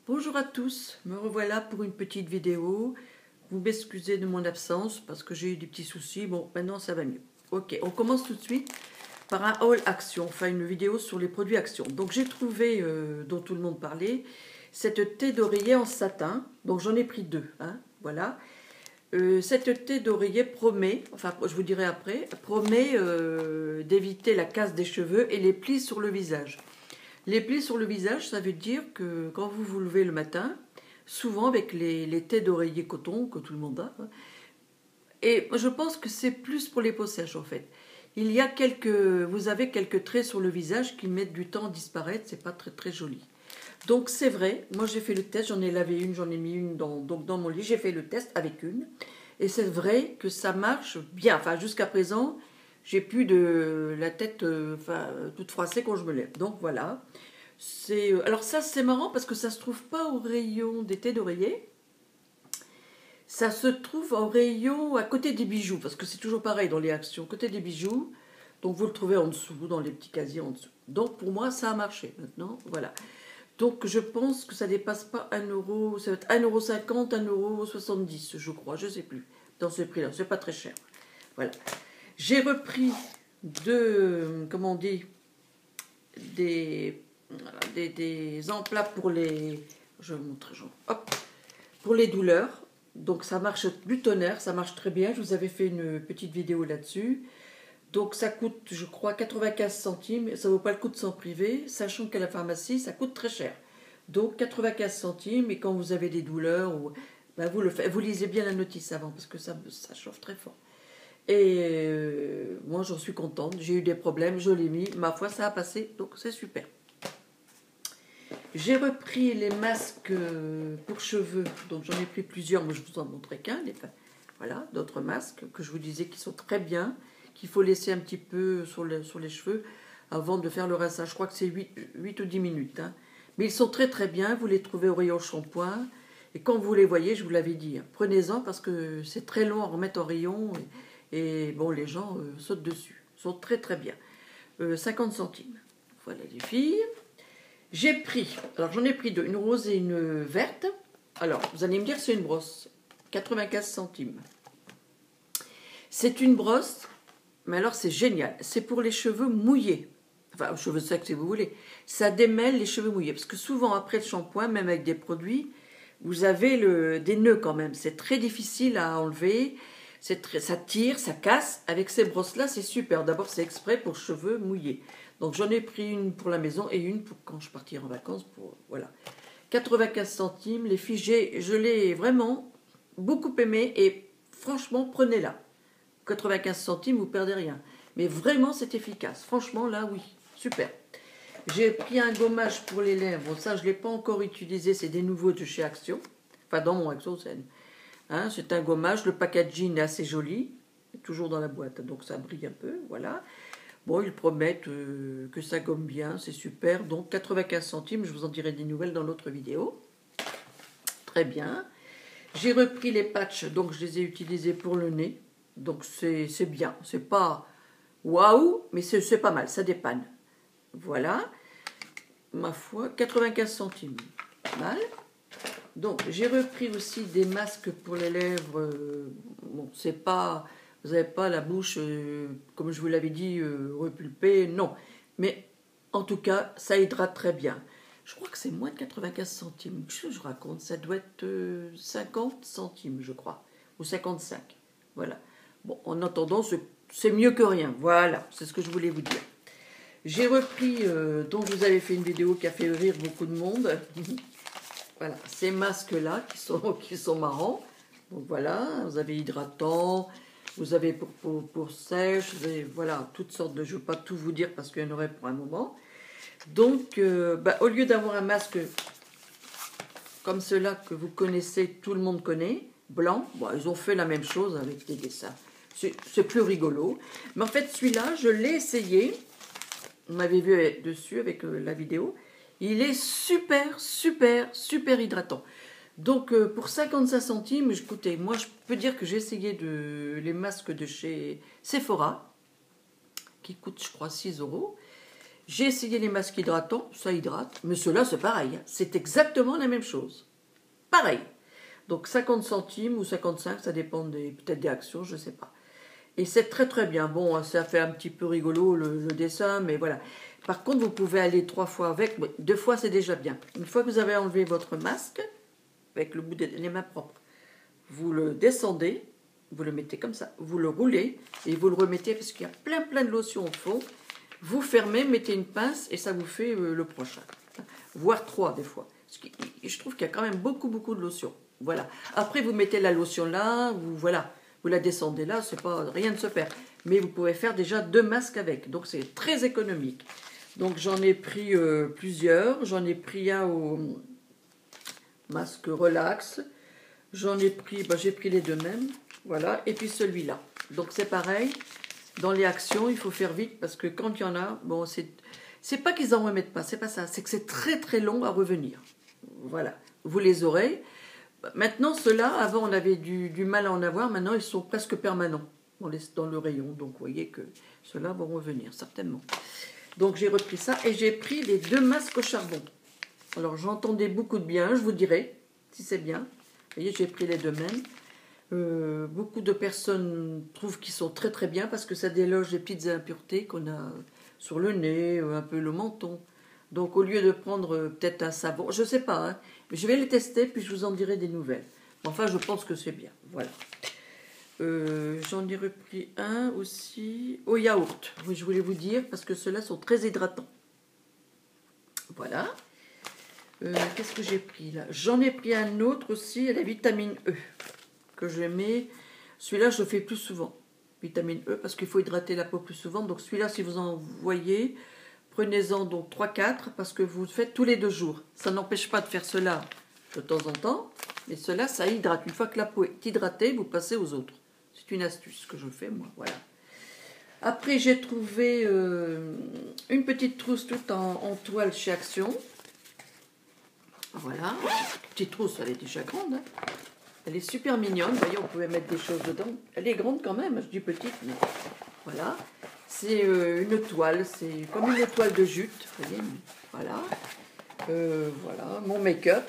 Bonjour à tous, me revoilà pour une petite vidéo. Vous m'excusez de mon absence parce que j'ai eu des petits soucis. Bon, maintenant ça va mieux. Ok, on commence tout de suite par un haul Action, enfin une vidéo sur les produits Action. Donc j'ai trouvé, dont tout le monde parlait, cette thé d'oreiller en satin. Donc j'en ai pris deux, hein, voilà. Cette thé d'oreiller promet, enfin je vous dirai après, promet d'éviter la casse des cheveux et les plis sur le visage. Les plis sur le visage, ça veut dire que quand vous vous levez le matin, souvent avec les thés d'oreiller coton que tout le monde a, hein, et je pense que c'est plus pour les peaux sèches en fait. Vous avez quelques traits sur le visage qui mettent du temps à disparaître, c'est pas très très joli. Donc c'est vrai, moi j'ai fait le test, j'en ai lavé une, j'en ai mis une dans mon lit, j'ai fait le test avec une, et c'est vrai que ça marche bien. Enfin jusqu'à présent, j'ai plus de la tête toute froissée quand je me lève. Donc voilà. Alors ça c'est marrant parce que ça se trouve pas au rayon des thés d'oreiller. Ça se trouve au rayon à côté des bijoux, parce que c'est toujours pareil dans les actions, côté des bijoux. Donc vous le trouvez en dessous, dans les petits casiers en dessous. Donc pour moi ça a marché maintenant, voilà. Donc je pense que ça dépasse pas 1 euro, ça va être 1,50 €, 1,70 € je crois, je sais plus. Dans ce prix-là, c'est pas très cher. Voilà. J'ai repris comment on dit, des emplats pour les, je vais vous montrer, hop, pour les douleurs. Donc ça marche du tonnerre, ça marche très bien. Je vous avais fait une petite vidéo là-dessus. Donc ça coûte, je crois, 95 centimes. Ça ne vaut pas le coup de s'en priver, sachant qu'à la pharmacie, ça coûte très cher. Donc 95 centimes, et quand vous avez des douleurs, ben vous lisez bien la notice avant, parce que ça chauffe très fort. Et moi, j'en suis contente. J'ai eu des problèmes, je l'ai mis. Ma foi, ça a passé, donc c'est super. J'ai repris les masques pour cheveux, donc j'en ai pris plusieurs, mais je vous en montrerai qu'un. Voilà, d'autres masques que je vous disais qui sont très bien, qu'il faut laisser un petit peu sur les cheveux avant de faire le rinçage. Je crois que c'est 8 ou 10 minutes. Hein. Mais ils sont très très bien, vous les trouvez au rayon shampoing. Et quand vous les voyez, je vous l'avais dit, hein, prenez-en parce que c'est très long à remettre en rayon. Et bon, les gens sautent dessus. Ils sont très très bien. 50 centimes. Voilà les filles. J'ai pris, alors j'en ai pris deux, une rose et une verte. Alors, vous allez me dire, c'est une brosse, 95 centimes. C'est une brosse, mais alors c'est génial. C'est pour les cheveux mouillés. Enfin, cheveux secs si vous voulez. Ça démêle les cheveux mouillés. Parce que souvent, après le shampoing, même avec des produits, vous avez des nœuds quand même. C'est très difficile à enlever. Ça tire, ça casse. Avec ces brosses-là, c'est super. D'abord, c'est exprès pour cheveux mouillés. Donc j'en ai pris une pour la maison et une pour quand je partirai en vacances. Voilà. 95 centimes. Les filles, je l'ai vraiment beaucoup aimé et franchement, prenez-la. 95 centimes, vous perdez rien. Mais vraiment, c'est efficace. Franchement, là, oui. Super. J'ai pris un gommage pour les lèvres. Ça, je ne l'ai pas encore utilisé. C'est des nouveaux de chez Action. Enfin, dans mon Action, hein, c'est un gommage. Le packaging est assez joli. Toujours dans la boîte, donc ça brille un peu. Voilà. Bon, ils promettent que ça gomme bien, c'est super. Donc 95 centimes, je vous en dirai des nouvelles dans l'autre vidéo. Très bien. J'ai repris les patchs, donc je les ai utilisés pour le nez. Donc c'est bien. C'est pas waouh, mais c'est pas mal, ça dépanne. Voilà. Ma foi, 95 centimes. Pas mal. Donc j'ai repris aussi des masques pour les lèvres. Bon, c'est pas... Vous n'avez pas la bouche, comme je vous l'avais dit, repulpée, non. Mais en tout cas, ça hydrate très bien. Je crois que c'est moins de 95 centimes. Qu'est-ce que je raconte? Ça doit être 50 centimes, je crois. Ou 55. Voilà. Bon, en attendant, c'est mieux que rien. Voilà, c'est ce que je voulais vous dire. J'ai repris, dont je vous avais fait une vidéo qui a fait rire beaucoup de monde. Voilà, ces masques-là qui sont marrants. Donc voilà, vous avez hydratant... Vous avez pour sèche, vous avez, voilà, toutes sortes de... Je ne veux pas tout vous dire parce qu'il y en aurait pour un moment. Donc, au lieu d'avoir un masque comme ceux-là que vous connaissez, tout le monde connaît, blanc, bon, ils ont fait la même chose avec des dessins. C'est plus rigolo. Mais en fait, celui-là, je l'ai essayé. On m'avait vu dessus avec la vidéo. Il est super, super, super hydratant. Donc pour 55 centimes, écoutez, moi je peux dire que j'ai essayé les masques de chez Sephora, qui coûtent je crois 6 €. J'ai essayé les masques hydratants, ça hydrate, mais ceux-là c'est pareil, hein. C'est exactement la même chose. Pareil. Donc 50 centimes ou 55, ça dépend peut-être des actions, je ne sais pas. Et c'est très très bien. Bon, ça fait un petit peu rigolo le dessin, mais voilà. Par contre, vous pouvez aller 3 fois avec, mais 2 fois c'est déjà bien. Une fois que vous avez enlevé votre masque, avec le bout des mains propres, vous le descendez, vous le mettez comme ça, vous le roulez et vous le remettez parce qu'il y a plein de lotion au fond. Vous fermez, mettez une pince et ça vous fait le prochain. Voire 3 des fois. Je trouve qu'il y a quand même beaucoup de lotion. Voilà. Après, vous mettez la lotion là, voilà. Vous la descendez là, c'est pas, rien ne se perd. Mais vous pouvez faire déjà 2 masques avec. Donc c'est très économique. Donc j'en ai pris plusieurs. J'en ai pris un au masque relax. J'en ai pris, j'ai pris les 2 mêmes. Voilà. Et puis celui-là. Donc c'est pareil. Dans les actions, il faut faire vite parce que quand il y en a, bon, c'est pas qu'ils en remettent pas, c'est pas ça. C'est que c'est très très long à revenir. Voilà. Vous les aurez. Maintenant, ceux-là, avant on avait du mal à en avoir, maintenant ils sont presque permanents dans le rayon. Donc vous voyez que ceux-là vont revenir, certainement. Donc j'ai repris ça et j'ai pris les 2 masques au charbon. Alors j'entendais beaucoup de bien, je vous dirai si c'est bien. Vous voyez, j'ai pris les 2 mêmes. Beaucoup de personnes trouvent qu'ils sont très très bien parce que ça déloge les petites impuretés qu'on a sur le nez, un peu le menton. Donc au lieu de prendre peut-être un savon, je ne sais pas, hein, mais je vais les tester puis je vous en dirai des nouvelles. Enfin, je pense que c'est bien. Voilà. J'en ai repris un aussi au yaourt. Oui, je voulais vous dire parce que ceux-là sont très hydratants. Voilà. Qu'est-ce que j'ai pris là? J'en ai pris un autre aussi, la vitamine E, que je mets. Celui-là, je le fais plus souvent. Vitamine E, parce qu'il faut hydrater la peau plus souvent. Donc celui-là, si vous en voyez, prenez-en donc 3-4 parce que vous le faites tous les 2 jours. Ça n'empêche pas de faire cela de temps en temps, mais cela, ça hydrate. Une fois que la peau est hydratée, vous passez aux autres. C'est une astuce que je fais, moi. Voilà. Après, j'ai trouvé une petite trousse toute en toile chez Action. Voilà. Petite trousse, elle est déjà grande. Hein. Elle est super mignonne. Vous voyez, on pouvait mettre des choses dedans. Elle est grande quand même. Je dis petite, mais voilà. C'est une toile, c'est comme une toile de jute, vous voyez, voilà. Voilà, mon make-up,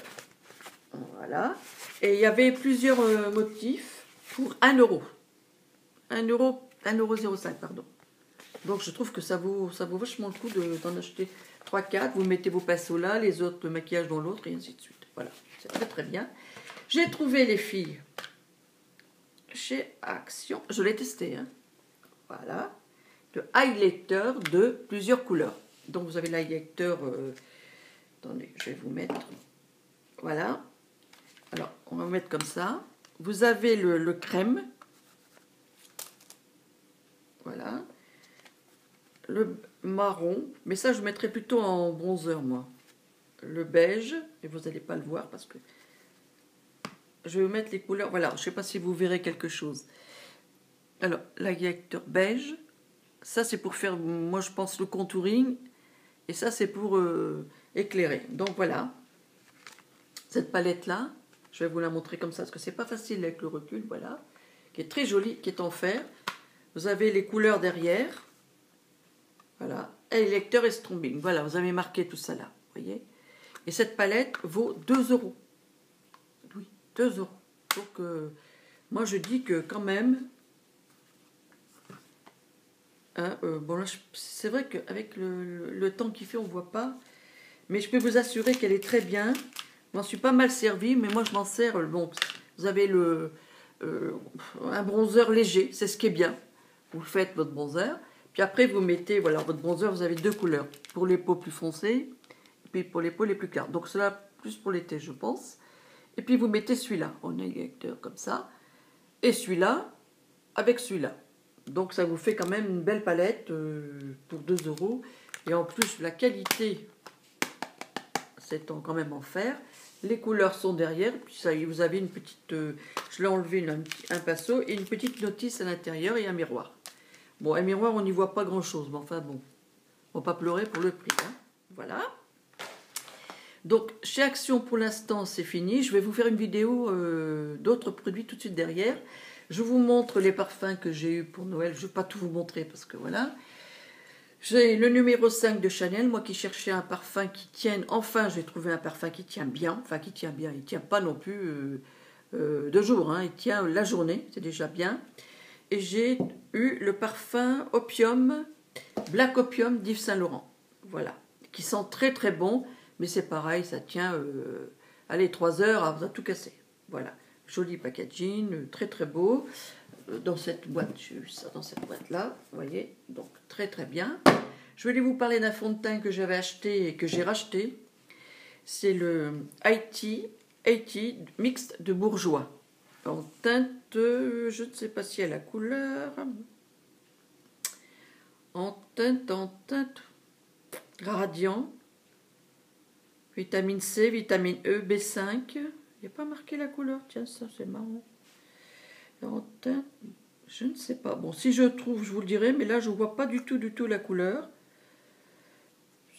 voilà. Et il y avait plusieurs motifs pour 1 euro. 1,05 €, pardon. Donc je trouve que ça vaut vachement le coup d'en acheter 3-4. Vous mettez vos pinceaux là, les autres, le maquillage dans l'autre, et ainsi de suite. Voilà, c'est très très bien. J'ai trouvé les filles chez Action, je l'ai testé, hein. Voilà. Le highlighter de plusieurs couleurs. Donc vous avez l'highlighter, attendez, je vais vous mettre, voilà. Alors, on va mettre comme ça. Vous avez le crème, voilà. Le marron, mais ça je mettrais plutôt en bronzer, moi. Le beige, et vous n'allez pas le voir parce que je vais vous mettre les couleurs, voilà, je ne sais pas si vous verrez quelque chose. Alors, l'highlighter beige, ça c'est pour faire, moi je pense, le contouring, et ça c'est pour éclairer. Donc voilà, cette palette là, je vais vous la montrer comme ça, parce que c'est pas facile avec le recul, voilà, qui est très jolie, qui est en fer. Vous avez les couleurs derrière, voilà, et lecteur et strombing, voilà, vous avez marqué tout ça là, vous voyez. Et cette palette vaut 2 €. Oui, 2 €. Donc moi je dis que quand même, hein, bon là, c'est vrai qu'avec le temps qu'il fait, on ne voit pas. Mais je peux vous assurer qu'elle est très bien. Je m'en suis pas mal servie, mais moi je m'en sers. Bon, vous avez un bronzer léger, c'est ce qui est bien. Vous faites votre bronzer. Puis après, vous mettez, voilà, votre bronzer, vous avez 2 couleurs. Pour les peaux plus foncées, et puis pour les peaux les plus claires. Donc cela, plus pour l'été, je pense. Et puis vous mettez celui-là, en électeur comme ça. Et celui-là, avec celui-là. Donc ça vous fait quand même une belle palette pour 2 €. Et en plus, la qualité, c'est quand même en fer. Les couleurs sont derrière. Puis ça, vous avez une petite... je l'ai enlevé, un pinceau et une petite notice à l'intérieur et un miroir. Bon, un miroir, on n'y voit pas grand-chose. Mais enfin bon, on va pas pleurer pour le prix. Hein. Voilà. Donc, chez Action, pour l'instant, c'est fini. Je vais vous faire une vidéo d'autres produits tout de suite derrière. Je vous montre les parfums que j'ai eus pour Noël. Je ne vais pas tout vous montrer parce que voilà. J'ai le numéro 5 de Chanel, moi qui cherchais un parfum qui tienne. Enfin, j'ai trouvé un parfum qui tient bien. Enfin, qui tient bien. Il ne tient pas non plus 2 jours. Hein. Il tient la journée, c'est déjà bien. Et j'ai eu le parfum Opium, Black Opium d'Yves Saint Laurent. Voilà. Qui sent très très bon. Mais c'est pareil, ça tient, allez, 3 heures à tout casser. Voilà. Joli packaging, très très beau. Dans cette boîte, j'ai eu ça dans cette boîte-là, vous voyez, donc très très bien. Je voulais vous parler d'un fond de teint que j'avais acheté et que j'ai racheté. C'est le Haïti Mixte de Bourjois. En teinte, je ne sais pas si elle a la couleur. En teinte, radiant. Vitamine C, vitamine E, B5. Il n'y a pas marqué la couleur, tiens, ça c'est marrant. En teinte, je ne sais pas. Bon, si je trouve, je vous le dirai, mais là, je ne vois pas du tout la couleur.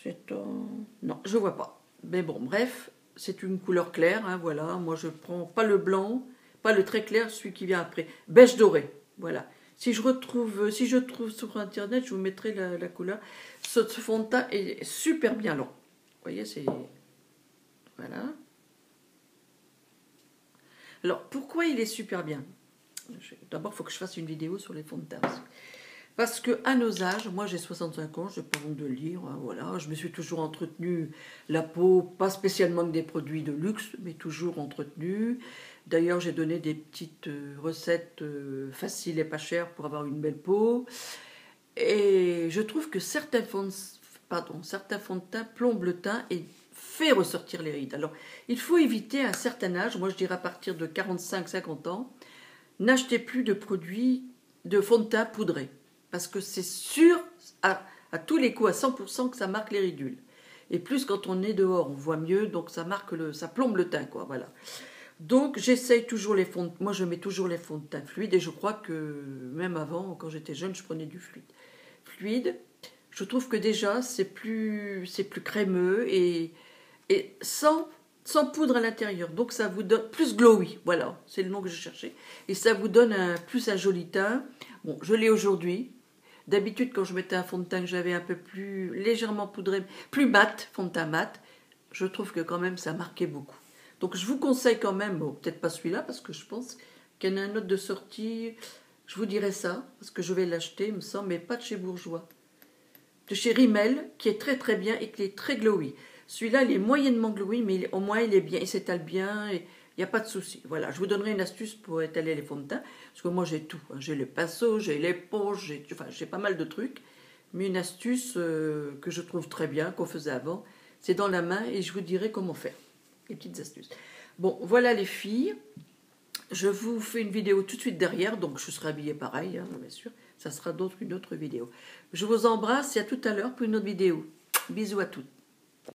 C'est un... Non, je ne vois pas. Mais bon, bref, c'est une couleur claire, hein, voilà. Moi, je prends pas le blanc, pas le très clair, celui qui vient après. Beige doré, voilà. Si je trouve sur Internet, je vous mettrai la couleur. Ce fond de teint est super bien long. Vous voyez, c'est... Voilà. Alors, pourquoi il est super bien ? D'abord, il faut que je fasse une vidéo sur les fonds de teint. Parce qu'à nos âges, moi j'ai 65 ans, je n'ai pas honte de le dire, hein, voilà, je me suis toujours entretenu la peau, pas spécialement avec des produits de luxe, mais toujours entretenu. D'ailleurs, j'ai donné des petites recettes faciles et pas chères pour avoir une belle peau. Et je trouve que certains fonds de teint plombent le teint et fait ressortir les rides. Alors, il faut éviter à un certain âge, moi je dirais à partir de 45-50 ans, n'achetez plus de produits de fond de teint poudré. Parce que c'est sûr, à tous les coups, à 100%, que ça marque les ridules. Et plus quand on est dehors, on voit mieux, donc ça ça plombe le teint, quoi, voilà. Donc j'essaye toujours les fonds de teint. Moi, je mets toujours les fonds de teint fluides, et je crois que même avant, quand j'étais jeune, je prenais du fluide. Je trouve que déjà, c'est plus crémeux et sans poudre à l'intérieur. Donc ça vous donne plus glowy, voilà, c'est le nom que je cherchais. Et ça vous donne plus un joli teint. Bon, je l'ai aujourd'hui. D'habitude, quand je mettais un fond de teint que j'avais un peu plus légèrement poudré, plus mat, fond de teint mat, je trouve que quand même ça marquait beaucoup. Donc je vous conseille quand même, bon, peut-être pas celui-là, parce que je pense qu'il y en a un autre de sortie, je vous dirai ça, parce que je vais l'acheter, il me semble, mais pas de chez Bourjois. De chez Rimmel, qui est très très bien et qui est très glowy. Celui-là, il est moyennement glowy, mais au moins il est bien, il s'étale bien, et il n'y a pas de souci. Voilà, je vous donnerai une astuce pour étaler les fonds de teint, parce que moi j'ai tout. Hein. J'ai le pinceau, j'ai l'éponge, j'ai pas mal de trucs. Mais une astuce que je trouve très bien, qu'on faisait avant, c'est dans la main, et je vous dirai comment faire. Les petites astuces. Bon, voilà les filles. Je vous fais une vidéo tout de suite derrière, donc je serai habillée pareil, hein, bien sûr. Ça sera une autre vidéo. Je vous embrasse et à tout à l'heure pour une autre vidéo. Bisous à toutes.